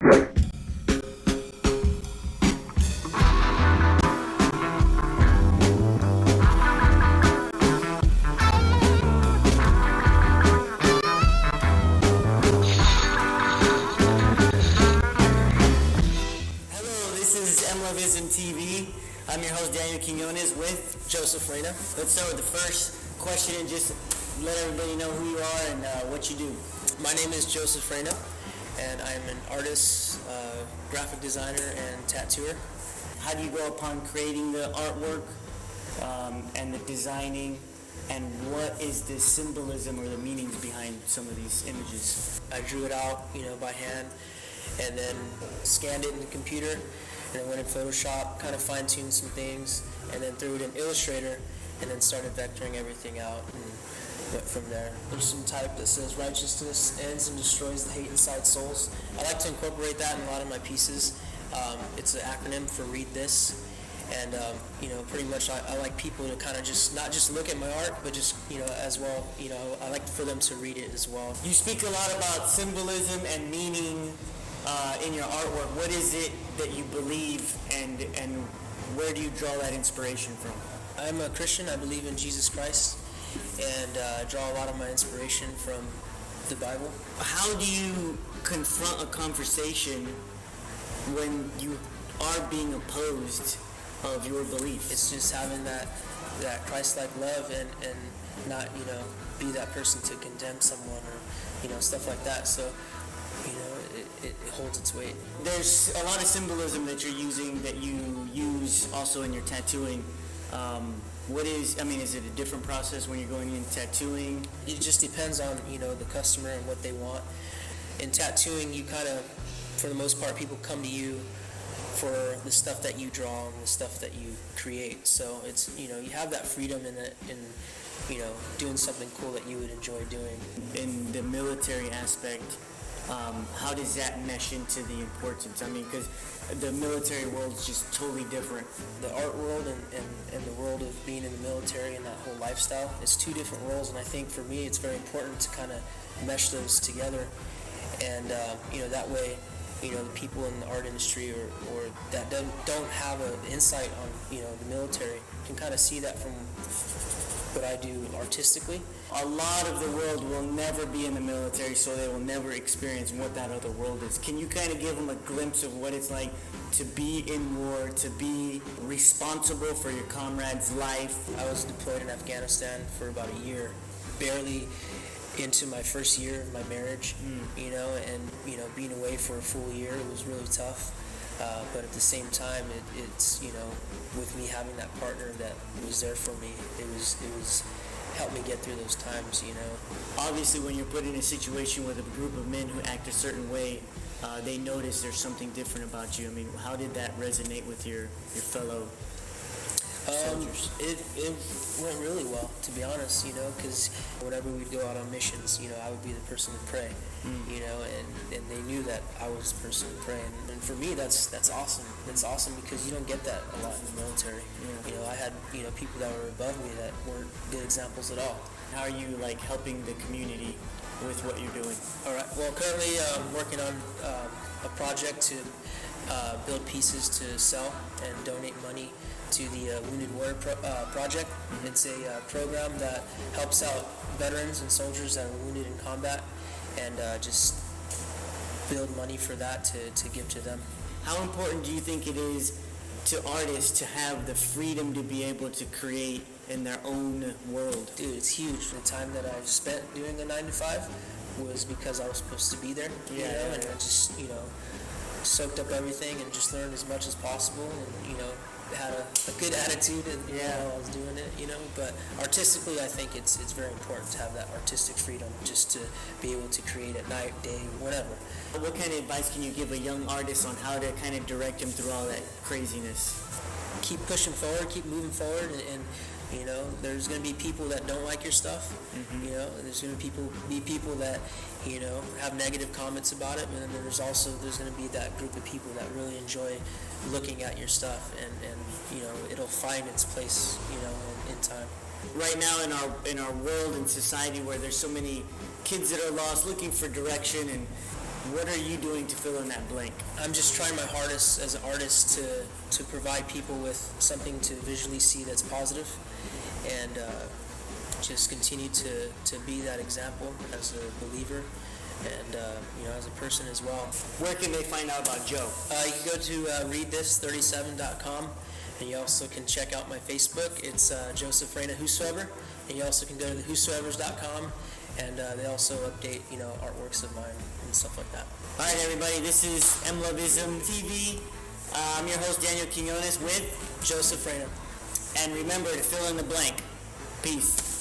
MLoveizm TV. I'm your host, Daniel Quinones, with Joseph Reyna. Let's start with the first question and just let everybody know who you are and what you do. My name is Joseph Reyna, and I'm an artist, graphic designer, and tattooer. How do you go upon creating the artwork and the designing, and what is the symbolism or the meanings behind some of these images? I drew it out, by hand, and then scanned it in the computer, and I went in Photoshop, kind of fine-tuned some things, and then threw it in Illustrator, and then started vectoring everything out and went from there. There's some type that says righteousness ends and destroys the hate inside souls. I like to incorporate that in a lot of my pieces. It's an acronym for Read This, and pretty much I like people to kind of just not just look at my art, but just as well, I like for them to read it as well. You speak a lot about symbolism and meaning in your artwork. What is it that you believe, and where do you draw that inspiration from? I'm a Christian. I believe in Jesus Christ, and draw a lot of my inspiration from the Bible. How do you confront a conversation when you are being opposed of your belief? It's just having that Christ-like love and not be that person to condemn someone or stuff like that. So it holds its weight. There's a lot of symbolism that you're using, that you use also in your tattooing. Is it a different process when you're going in tattooing? It just depends on the customer and what they want. In tattooing, you kind of, for the most part, people come to you for the stuff that you draw and the stuff that you create. So it's you have that freedom in doing something cool that you would enjoy doing. In the military aspect, how does that mesh into the importance? Because the military world is just totally different. The art world and the world of being in the military and that whole lifestyle is two different worlds, and I think for me it's very important to kind of mesh those together, and that way the people in the art industry or that don't have an insight on the military can kind of see that from what I do artistically. A lot of the world will never be in the military, so they will never experience what that other world is. Can you kind of give them a glimpse of what it's like to be in war, to be responsible for your comrade's life? I was deployed in Afghanistan for about a year, barely into my first year of my marriage, and being away for a full year, it was really tough. But at the same time, it's with me having that partner that was there for me, it was helped me get through those times. Obviously, when you're put in a situation with a group of men who act a certain way, they notice there's something different about you. How did that resonate with your fellow soldiers? It went really well, to be honest, because whenever we'd go out on missions, I would be the person to pray, and they knew that I was the person to pray, and for me, that's awesome. It's awesome because you don't get that a lot in the military. Yeah. I had, people that were above me that weren't good examples at all. How are you, helping the community with what you're doing? All right, well, currently I'm working on a project to build pieces to sell and donate money to the Wounded Warrior Project. It's a program that helps out veterans and soldiers that are wounded in combat, and just build money for that to give to them. How important do you think it is to artists to have the freedom to be able to create in their own world? Dude, it's huge. The time that I've spent doing a 9-to-5 was because I was supposed to be there, and I just, soaked up everything and just learned as much as possible, and, had a good attitude and while I was doing it, but artistically I think it's very important to have that artistic freedom just to be able to create at night, day, whatever. What kind of advice can you give a young artist on how to kind of direct him through all that craziness? Keep pushing forward, keep moving forward, and there's going to be people that don't like your stuff. There's going to be people that have negative comments about it, and then there's going to be that group of people that really enjoy looking at your stuff, and it'll find its place in time. Right now in our world and society where there's so many kids that are lost, looking for direction, and What are you doing to fill in that blank? I'm just trying my hardest as an artist to provide people with something to visually see that's positive, and just continue to be that example as a believer, and as a person as well. Where can they find out about Joe? You can go to readthis37.com, and you also can check out my Facebook. It's Joseph Reyna Whosoever, and you also can go to the whosoevers.com, and they also update artworks of mine and stuff like that. All right, everybody, this is MLoveizm TV. I'm your host, Daniel Quinones, with Joseph Reyna. and remember to fill in the blank. Peace.